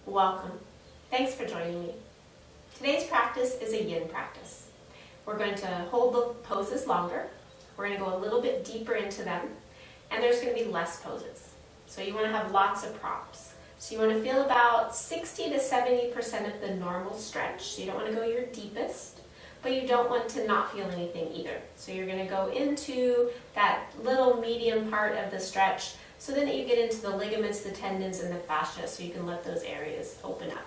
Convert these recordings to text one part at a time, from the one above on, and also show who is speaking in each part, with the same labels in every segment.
Speaker 1: Welcome. Thanks for joining me. Today's practice is a yin practice. We're going to hold the poses longer. We're going to go a little bit deeper into them, and there's going to be less poses. So you want to have lots of props. So you want to feel about 60 to 70% of the normal stretch. So you don't want to go your deepest, but you don't want to not feel anything either. So you're going to go into that little medium part of the stretch so then you get into the ligaments, the tendons, and the fascia so you can let those areas open up.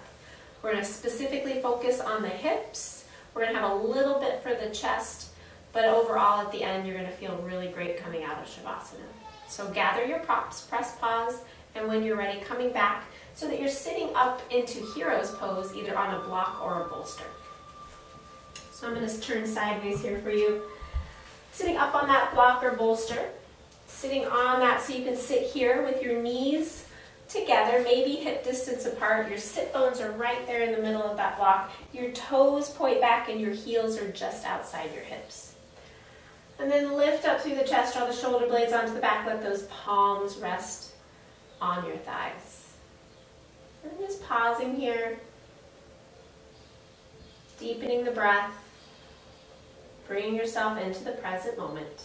Speaker 1: We're going to specifically focus on the hips. We're going to have a little bit for the chest, but overall at the end you're going to feel really great coming out of Shavasana. So gather your props, press pause, and when you're ready, coming back so that you're sitting up into hero's pose either on a block or a bolster. So I'm going to turn sideways here for you. Sitting up on that block or bolster, sitting on that so you can sit here with your knees together, maybe hip distance apart. Your sit bones are right there in the middle of that block. Your toes point back and your heels are just outside your hips. And then lift up through the chest, draw the shoulder blades onto the back, let those palms rest on your thighs. And just pausing here, deepening the breath, bringing yourself into the present moment.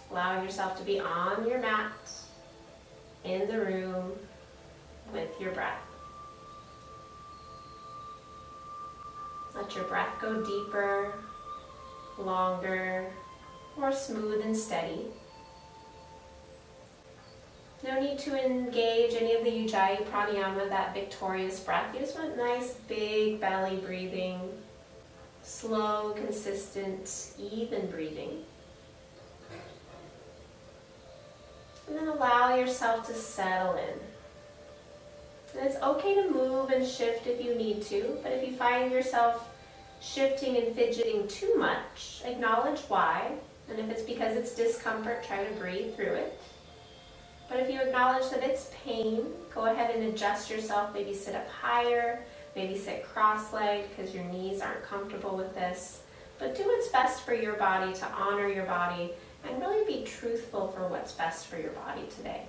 Speaker 1: Allowing yourself to be on your mat, in the room, with your breath. Let your breath go deeper, longer, more smooth and steady. No need to engage any of the Ujjayi Pranayama, that victorious breath. You just want nice, big belly breathing, slow, consistent, even breathing. And then allow yourself to settle in. And it's okay to move and shift if you need to, but if you find yourself shifting and fidgeting too much, acknowledge why. And if it's because it's discomfort, try to breathe through it. But if you acknowledge that it's pain, go ahead and adjust yourself. Maybe sit up higher, maybe sit cross-legged because your knees aren't comfortable with this. But do what's best for your body, to honor your body, and really be truthful for what's best for your body today.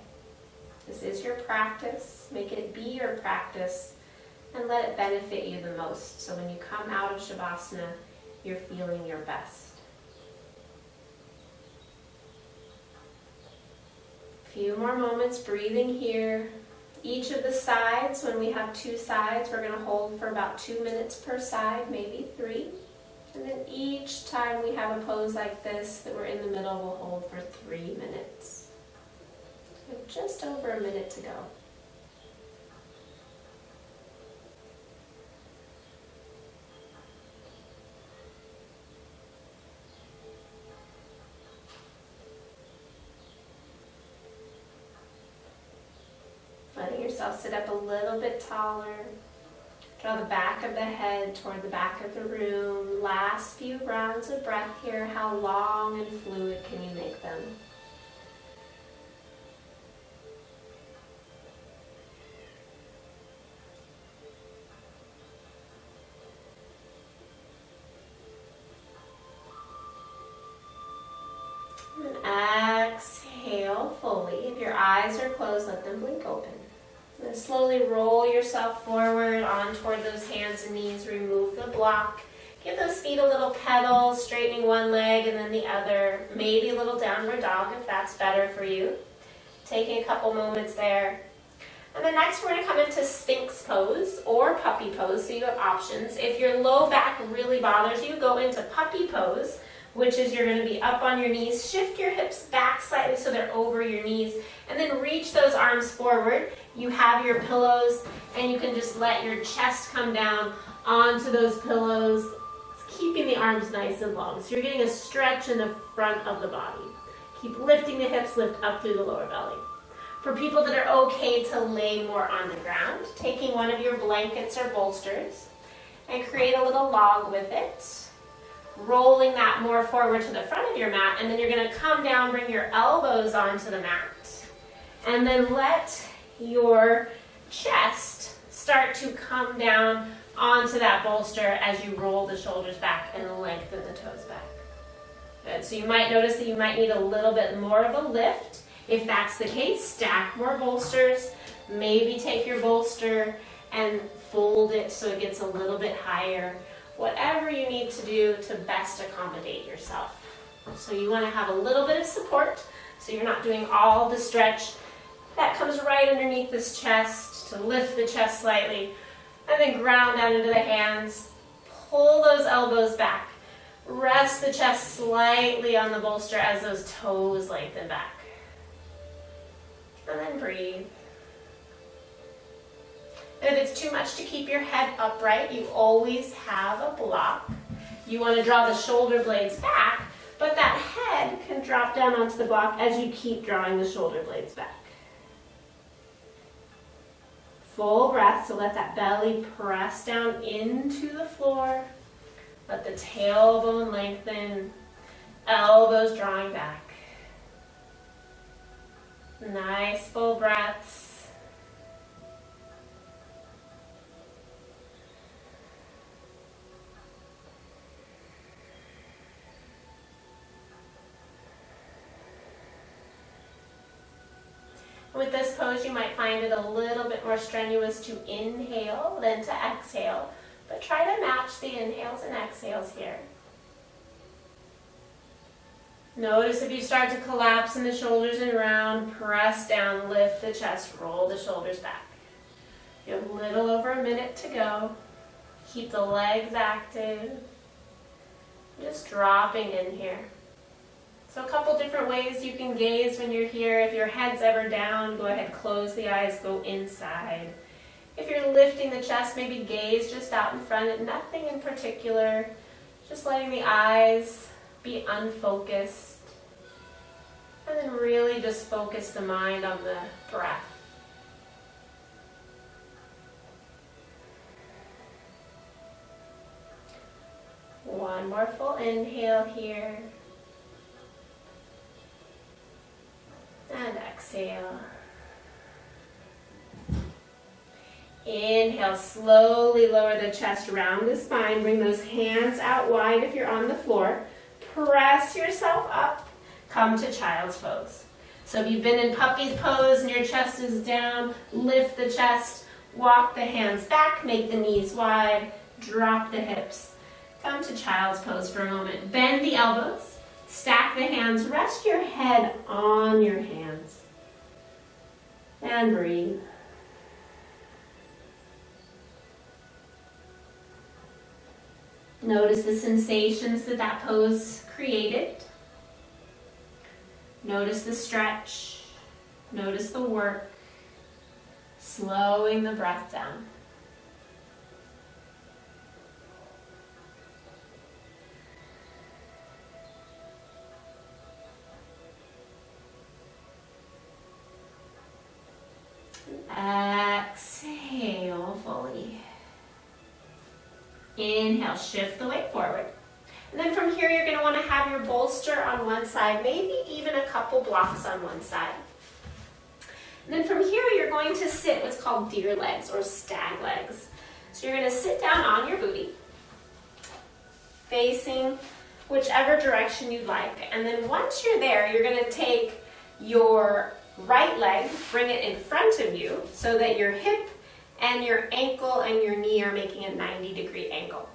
Speaker 1: This is your practice. Make it be your practice and let it benefit you the most. So when you come out of Shavasana, you're feeling your best. A few more moments breathing here. Each of the sides, when we have two sides, we're going to hold for about 2 minutes per side, maybe 3. And then each time we have a pose like this that we're in the middle, we'll hold for 3 minutes. So just over a minute to go. Letting yourself sit up a little bit taller. Draw the back of the head toward the back of the room. Last few rounds of breath here. How long and fluid can you make them? And exhale fully. If your eyes are closed, let them blink open. And slowly roll yourself forward on toward those hands and knees. Remove the block. Give those feet a little pedal, straightening one leg and then the other. Maybe a little downward dog if that's better for you. Taking a couple moments there. And then next we're going to come into Sphinx pose or puppy pose, so you have options. If your low back really bothers you, go into puppy pose, which is you're going to be up on your knees. Shift your hips back slightly so they're over your knees, and then reach those arms forward. You have your pillows, and you can just let your chest come down onto those pillows, keeping the arms nice and long. So you're getting a stretch in the front of the body. Keep lifting the hips, lift up through the lower belly. For people that are okay to lay more on the ground, taking one of your blankets or bolsters and create a little log with it. Rolling that more forward to the front of your mat, and then you're going to come down, bring your elbows onto the mat, and then let your chest start to come down onto that bolster as you roll the shoulders back and lengthen the toes back. Good. So you might notice that you might need a little bit more of a lift. If that's the case, stack more bolsters, Maybe take your bolster and fold it so it gets a little bit higher. Whatever you need to do to best accommodate yourself. So you want to have a little bit of support so you're not doing all the stretch. That comes right underneath this chest to lift the chest slightly and then ground down into the hands. Pull those elbows back. Rest the chest slightly on the bolster as those toes lengthen back. And then breathe. If it's too much to keep your head upright, you always have a block. You want to draw the shoulder blades back, but that head can drop down onto the block as you keep drawing the shoulder blades back. Full breath, so let that belly press down into the floor. Let the tailbone lengthen, elbows drawing back. Nice full breaths. With this pose, you might find it a little bit more strenuous to inhale than to exhale, but try to match the inhales and exhales here. Notice if you start to collapse in the shoulders and round, press down, lift the chest, roll the shoulders back. You have a little over a minute to go. Keep the legs active. Just dropping in here. So a couple different ways you can gaze when you're here. If your head's ever down, go ahead, close the eyes, go inside. If you're lifting the chest, maybe gaze just out in front, nothing in particular. Just letting the eyes be unfocused. And then really just focus the mind on the breath. One more full inhale here. And exhale. Inhale, slowly lower the chest, round the spine. Bring those hands out wide if you're on the floor. Press yourself up. Come to child's pose. So if you've been in puppy's pose and your chest is down, lift the chest, walk the hands back, make the knees wide, drop the hips. Come to child's pose for a moment. Bend the elbows. Stack the hands, rest your head on your hands. And breathe. Notice the sensations that that pose created. Notice the stretch. Notice the work. Slowing the breath down. Exhale fully. Inhale, shift the weight forward. And then from here, you're going to want to have your bolster on one side, maybe even a couple blocks on one side. And then from here, you're going to sit what's called deer legs or stag legs. So you're going to sit down on your booty, facing whichever direction you'd like. And then once you're there, you're going to take your right leg, bring it in front of you so that your hip and your ankle and your knee are making a 90-degree angle.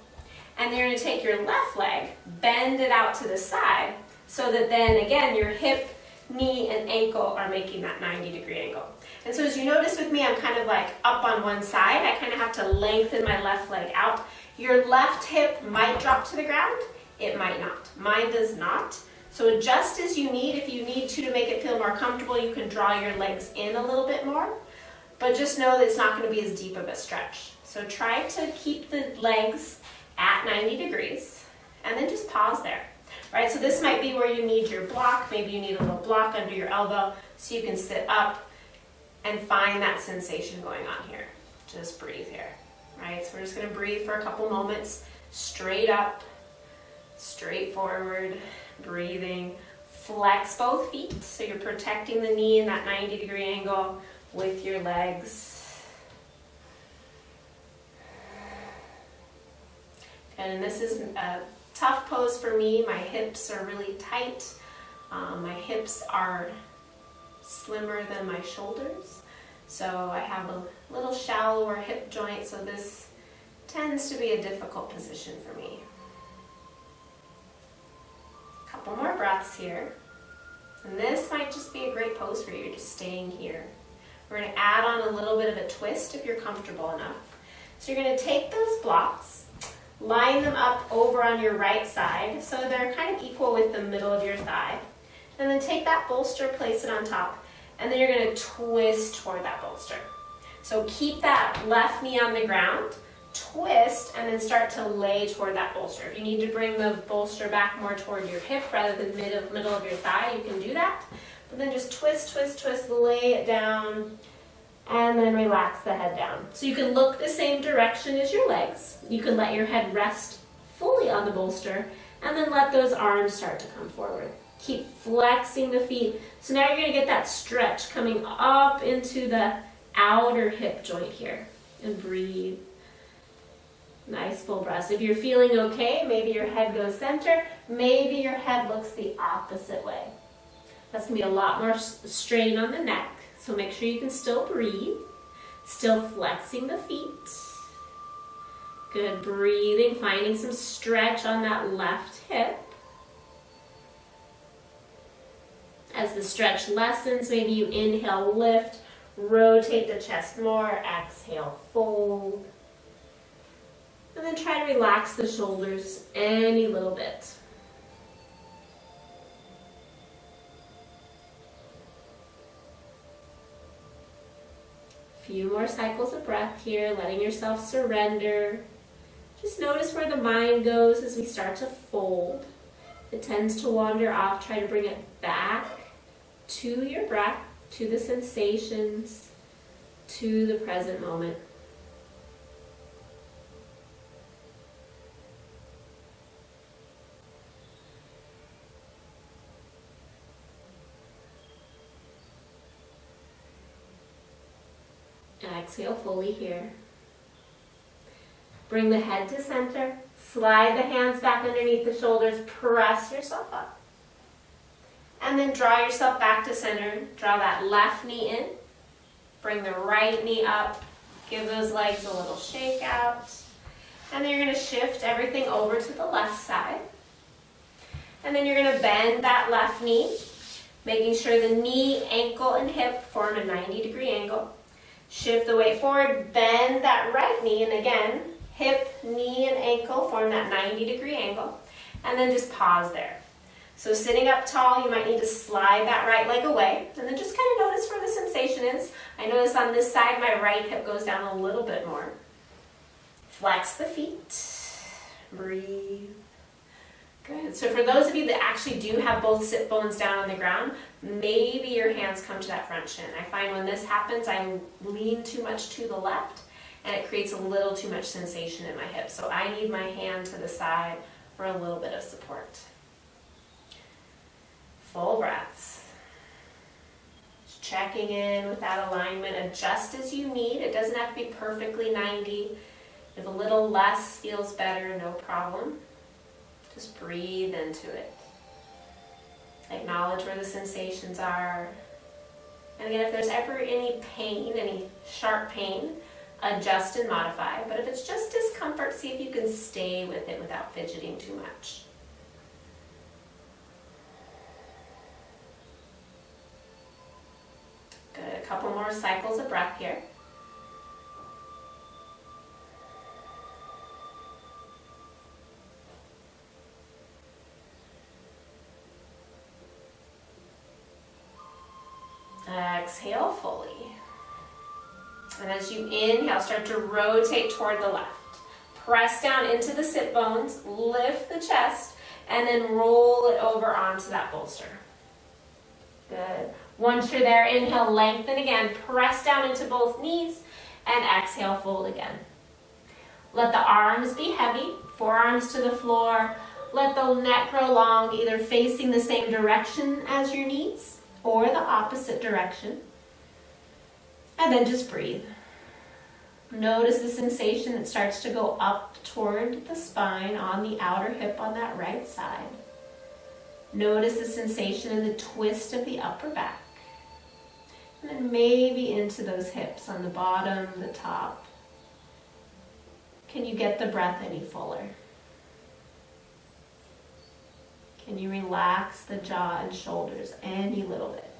Speaker 1: And then you're going to take your left leg, bend it out to the side so that then again your hip, knee, and ankle are making that 90-degree angle. And so as you notice with me, I'm kind of like up on one side. I kind of have to lengthen my left leg out. Your left hip might drop to the ground. It might not. Mine does not. So adjust as you need. If you need to make it feel more comfortable, you can draw your legs in a little bit more. But just know that it's not going to be as deep of a stretch. So try to keep the legs at 90 degrees and then just pause there. Right? So this might be where you need your block. Maybe you need a little block under your elbow so you can sit up and find that sensation going on here. Just breathe here. Right? So we're just going to breathe for a couple moments. Straight up, straight forward. Breathing, flex both feet so you're protecting the knee in that 90-degree angle with your legs. And this is a tough pose for me. My hips are really tight. My hips are slimmer than my shoulders. So I have a little shallower hip joint, so this tends to be a difficult position for me. A couple more breaths here. And this might just be a great pose for you, just staying here. We're going to add on a little bit of a twist if you're comfortable enough. So you're going to take those blocks, line them up over on your right side so they're kind of equal with the middle of your thigh. And then take that bolster, place it on top, and then you're going to twist toward that bolster. So keep that left knee on the ground, twist, and then start to lay toward that bolster. If you need to bring the bolster back more toward your hip rather than middle of your thigh, you can do that. But then just twist, twist, twist, lay it down, and then relax the head down. So you can look the same direction as your legs. You can let your head rest fully on the bolster, and then let those arms start to come forward. Keep flexing the feet. So now you're going to get that stretch coming up into the outer hip joint here. And breathe. Nice full breaths. If you're feeling okay, maybe your head goes center, maybe your head looks the opposite way. That's going to be a lot more strain on the neck, so make sure you can still breathe, still flexing the feet. Good, breathing, finding some stretch on that left hip. As the stretch lessens, maybe you inhale, lift, rotate the chest more, exhale, fold. And then try to relax the shoulders any little bit. A few more cycles of breath here, letting yourself surrender. Just notice where the mind goes as we start to fold. If it tends to wander off, try to bring it back to your breath, to the sensations, to the present moment. Exhale fully here. Bring the head to center. Slide the hands back underneath the shoulders. Press yourself up. And then draw yourself back to center. Draw that left knee in. Bring the right knee up. Give those legs a little shake out. And then you're going to shift everything over to the left side. And then you're going to bend that left knee, making sure the knee, ankle, and hip form a 90-degree angle. Shift the weight forward, bend that right knee, and again, hip, knee, and ankle form that 90-degree angle, and then just pause there. So sitting up tall, you might need to slide that right leg away, and then just kind of notice where the sensation is. I notice on this side, my right hip goes down a little bit more. Flex the feet, breathe. Good. So for those of you that actually do have both sit bones down on the ground, maybe your hands come to that front shin. I find when this happens, I lean too much to the left, and it creates a little too much sensation in my hips. So I need my hand to the side for a little bit of support. Full breaths. Just checking in with that alignment. Adjust as you need. It doesn't have to be perfectly 90. If a little less feels better, no problem. Just breathe into it. Acknowledge where the sensations are. And again, if there's ever any pain, any sharp pain, adjust and modify. But if it's just discomfort, see if you can stay with it without fidgeting too much. Good. A couple more cycles of breath here. Exhale fully. And as you inhale, start to rotate toward the left. Press down into the sit bones, lift the chest, and then roll it over onto that bolster. Good. Once you're there, inhale, lengthen again. Press down into both knees, and exhale, fold again. Let the arms be heavy, forearms to the floor. Let the neck grow long, either facing the same direction as your knees, or the opposite direction. And then just breathe. Notice the sensation that starts to go up toward the spine on the outer hip on that right side. Notice the sensation in the twist of the upper back. And then maybe into those hips on the bottom, the top. Can you get the breath any fuller? Can you relax the jaw and shoulders any little bit?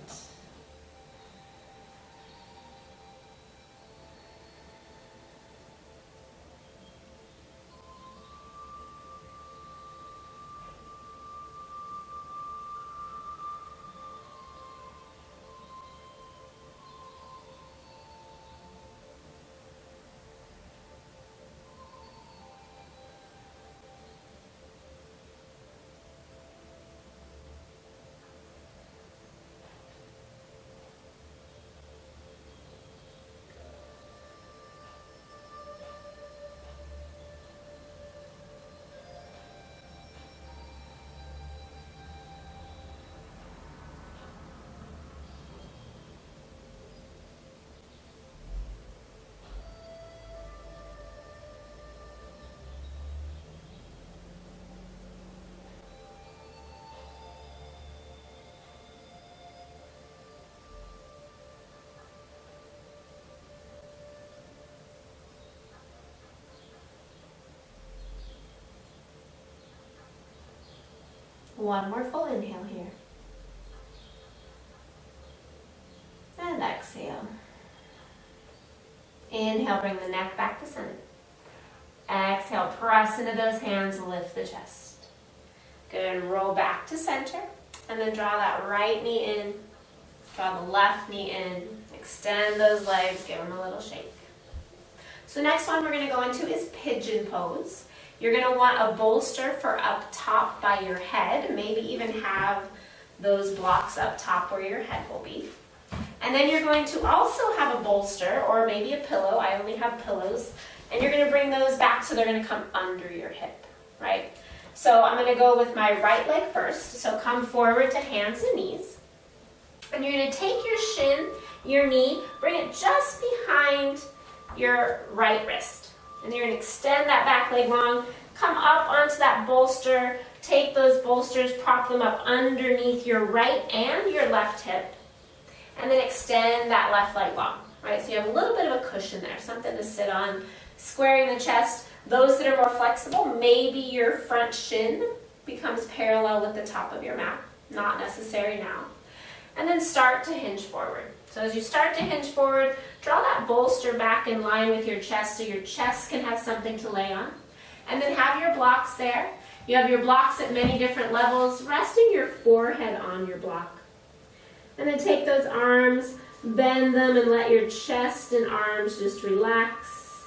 Speaker 1: One more full inhale here. And exhale. Inhale, bring the neck back to center. Exhale, press into those hands, lift the chest. Good, and roll back to center. And then draw that right knee in. Draw the left knee in. Extend those legs, give them a little shake. So next one we're going to go into is pigeon pose. You're going to want a bolster for up top by your head. Maybe even have those blocks up top where your head will be. And then you're going to also have a bolster or maybe a pillow. I only have pillows. And you're going to bring those back so they're going to come under your hip, right? So I'm going to go with my right leg first. So come forward to hands and knees. And you're going to take your shin, your knee, bring it just behind your right wrist. And you're going to extend that back leg long, come up onto that bolster, take those bolsters, prop them up underneath your right and your left hip, and then extend that left leg long, right? So you have a little bit of a cushion there, something to sit on, squaring the chest. Those that are more flexible, maybe your front shin becomes parallel with the top of your mat. Not necessary now. And then start to hinge forward. So as you start to hinge forward, draw that bolster back in line with your chest so your chest can have something to lay on. And then have your blocks there. You have your blocks at many different levels, resting your forehead on your block. And then take those arms, bend them, and let your chest and arms just relax.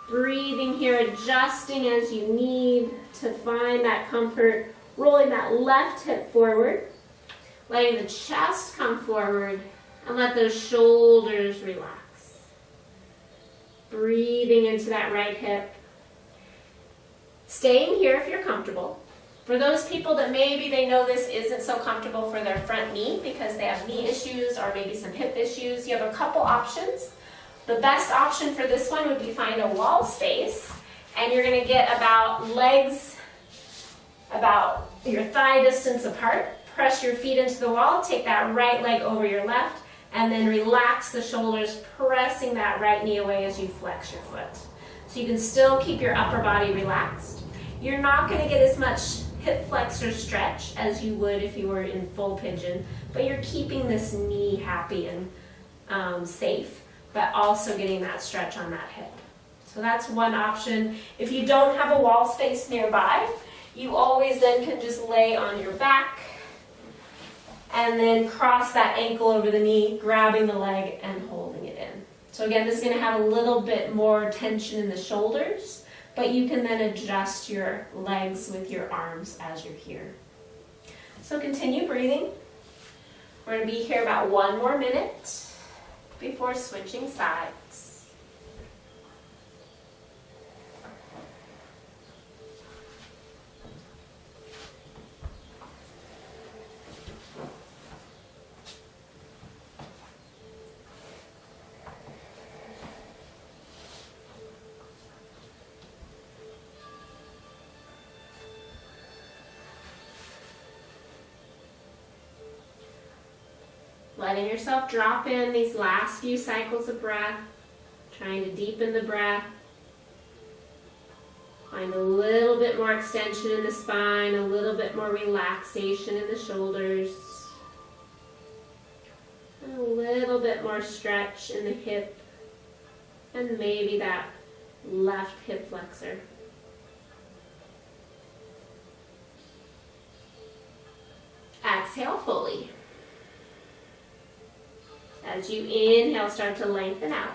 Speaker 1: Breathing here, adjusting as you need to find that comfort. Rolling that left hip forward. Letting the chest come forward. And let those shoulders relax. Breathing into that right hip. Staying here if you're comfortable. For those people that maybe they know this isn't so comfortable for their front knee because they have knee issues or maybe some hip issues, you have a couple options. The best option for this one would be find a wall space, and you're going to get about legs about your thigh distance apart. Press your feet into the wall, take that right leg over your left, and then relax the shoulders, pressing that right knee away as you flex your foot. So you can still keep your upper body relaxed. You're not going to get as much hip flexor stretch as you would if you were in full pigeon, but you're keeping this knee happy and safe, but also getting that stretch on that hip. So that's one option. If you don't have a wall space nearby, you always then can just lay on your back and then cross that ankle over the knee, grabbing the leg and holding it in. So again, this is going to have a little bit more tension in the shoulders, but you can then adjust your legs with your arms as you're here. So continue breathing. We're going to be here about 1 more minute before switching sides. Letting yourself drop in these last few cycles of breath, trying to deepen the breath. Find a little bit more extension in the spine, a little bit more relaxation in the shoulders, and a little bit more stretch in the hip, and maybe that left hip flexor. Exhale fully. As you inhale, start to lengthen out.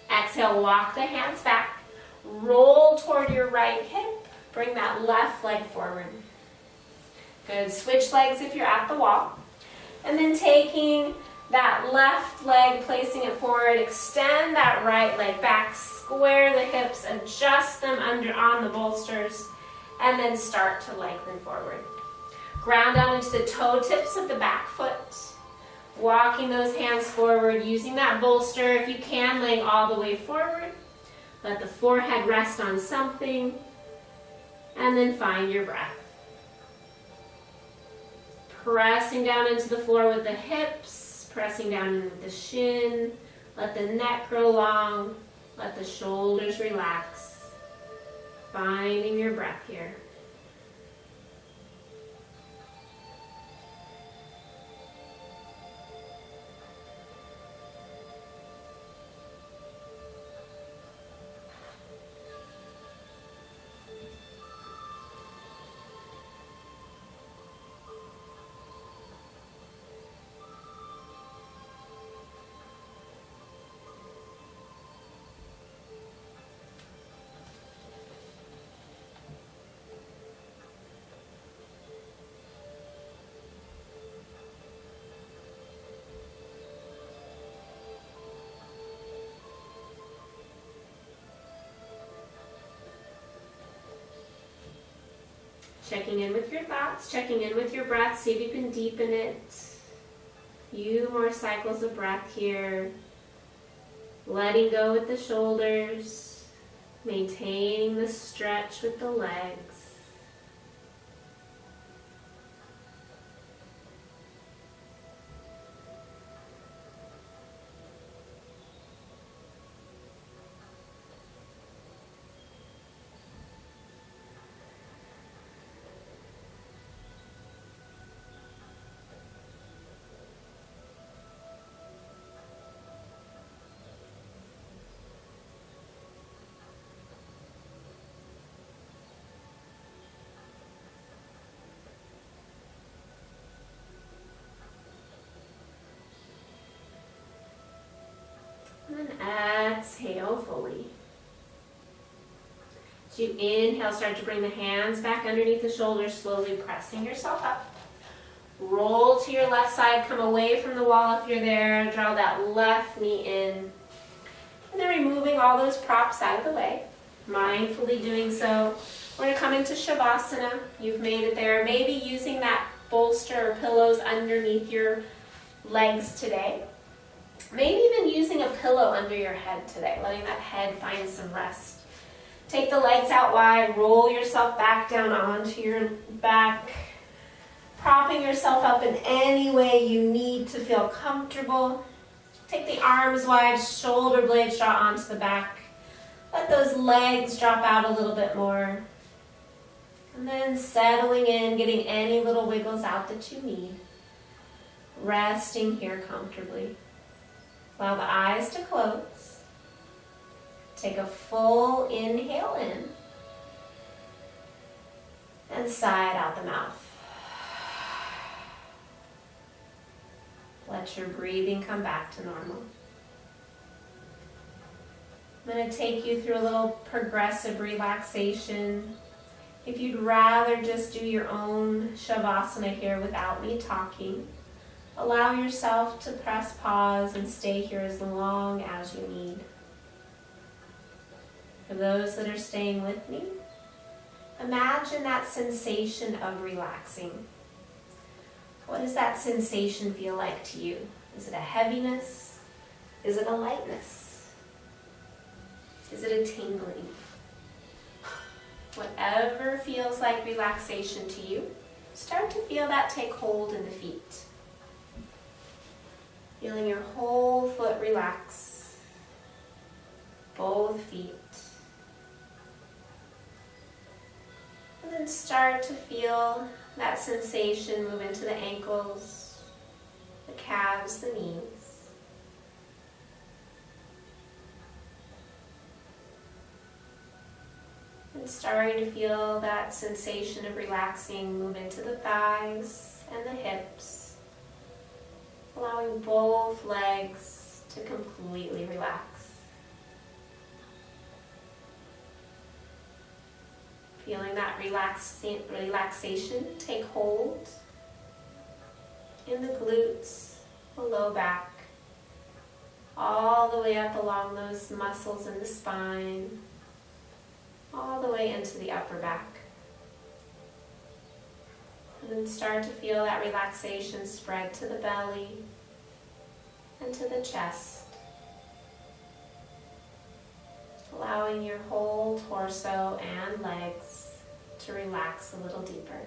Speaker 1: Exhale, walk the hands back. Roll toward your right hip. Bring that left leg forward. Good. Switch legs if you're at the wall. And then taking that left leg, placing it forward, extend that right leg back, square the hips, adjust them under on the bolsters, and then start to lengthen forward. Ground down into the toe tips of the back foot. Walking those hands forward, using that bolster, if you can, laying all the way forward. Let the forehead rest on something, and then find your breath. Pressing down into the floor with the hips, pressing down in with the shin. Let the neck grow long, let the shoulders relax. Finding your breath here. Checking in with your thoughts, checking in with your breath, see if you can deepen it. Few more cycles of breath here. Letting go with the shoulders, maintaining the stretch with the legs. And then exhale fully. As you inhale, start to bring the hands back underneath the shoulders, slowly pressing yourself up. Roll to your left side, come away from the wall if you're there, draw that left knee in. And then removing all those props out of the way, mindfully doing so. We're going to come into Shavasana. You've made it there. Maybe using that bolster or pillows underneath your legs today. Maybe even using a pillow under your head today, letting that head find some rest. Take the legs out wide, roll yourself back down onto your back, propping yourself up in any way you need to feel comfortable. Take the arms wide, shoulder blades draw onto the back. Let those legs drop out a little bit more. And then settling in, getting any little wiggles out that you need. Resting here comfortably. Allow the eyes to close. Take a full inhale in. And sigh out the mouth. Let your breathing come back to normal. I'm going to take you through a little progressive relaxation. If you'd rather just do your own Shavasana here without me talking, allow yourself to press pause and stay here as long as you need. For those that are staying with me, imagine that sensation of relaxing. What does that sensation feel like to you? Is it a heaviness? Is it a lightness? Is it a tingling? Whatever feels like relaxation to you, start to feel that take hold in the feet. Feeling your whole foot relax, both feet. And then start to feel that sensation move into the ankles, the calves, the knees. And starting to feel that sensation of relaxing move into the thighs and the hips, allowing both legs to completely relax. Feeling that relaxation take hold in the glutes, the low back, all the way up along those muscles in the spine, all the way into the upper back. And then start to feel that relaxation spread to the belly and to the chest, allowing your whole torso and legs to relax a little deeper.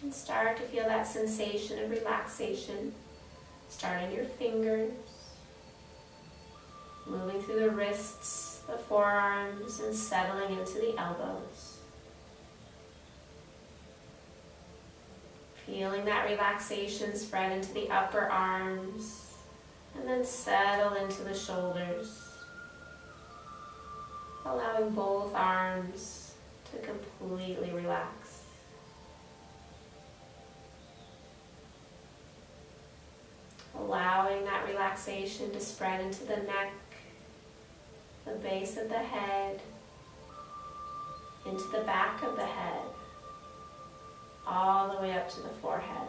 Speaker 1: And start to feel that sensation of relaxation. Start in your fingers, moving through the wrists, the forearms, and settling into the elbows. Feeling that relaxation spread into the upper arms, and then settle into the shoulders, allowing both arms to completely relax. Allowing that relaxation to spread into the neck, the base of the head, into the back of the head, all the way up to the forehead.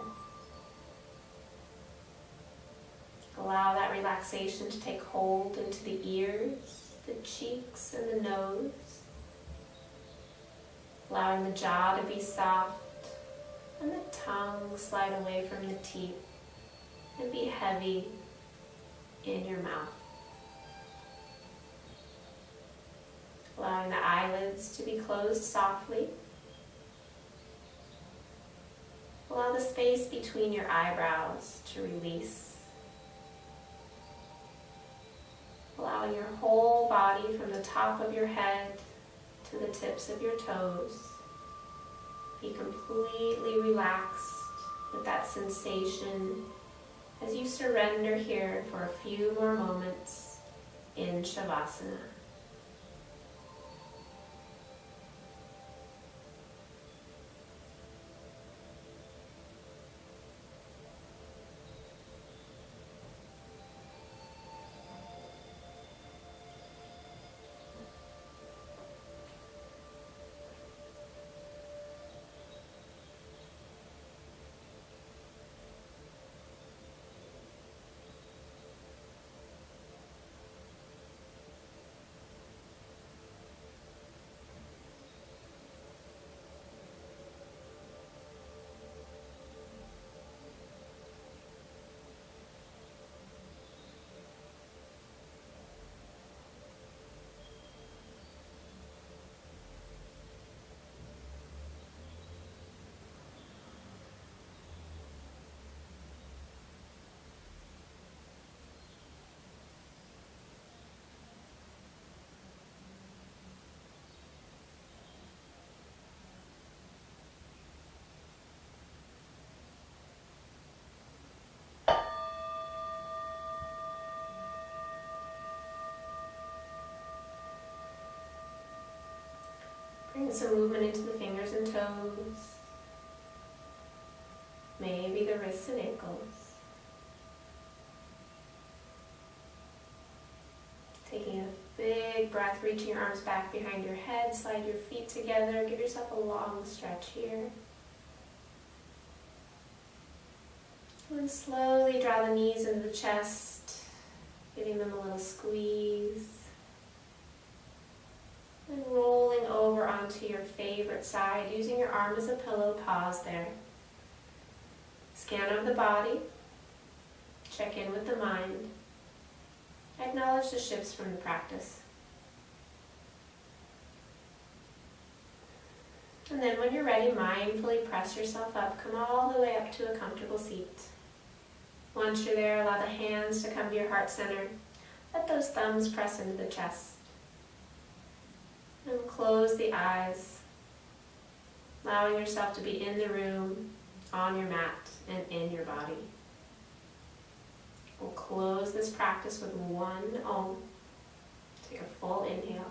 Speaker 1: Allow that relaxation to take hold into the ears, the cheeks, and the nose. Allowing the jaw to be soft and the tongue slide away from the teeth and be heavy in your mouth. Allowing the eyelids to be closed softly. Allow the space between your eyebrows to release. Allowing your whole body from the top of your head to the tips of your toes be completely relaxed with that sensation as you surrender here for a few more moments in Shavasana. Bring some movement into the fingers and toes, maybe the wrists and ankles. Taking a big breath, reaching your arms back behind your head, slide your feet together, give yourself a long stretch here. And then slowly draw the knees into the chest, giving them a little squeeze. And rolling over onto your favorite side, using your arm as a pillow, pause there. Scan over the body, check in with the mind, acknowledge the shifts from the practice. And then when you're ready, mindfully press yourself up. Come all the way up to a comfortable seat. Once you're there, allow the hands to come to your heart center. Let those thumbs press into the chest. And close the eyes, allowing yourself to be in the room, on your mat, and in your body. We'll close this practice with one Om. Take a full inhale.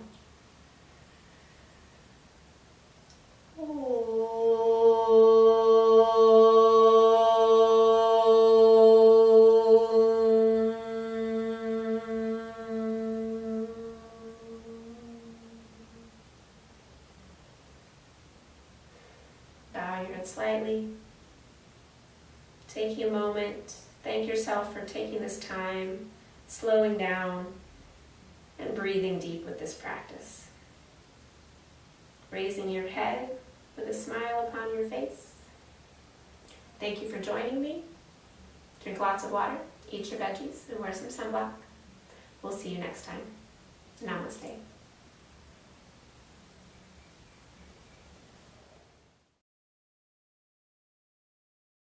Speaker 1: Bow your head slightly. Taking a moment, thank yourself for taking this time, slowing down, and breathing deep with this practice. Raising your head with a smile upon your face. Thank you for joining me. Drink lots of water, eat your veggies, and wear some sunblock. We'll see you next time. Namaste.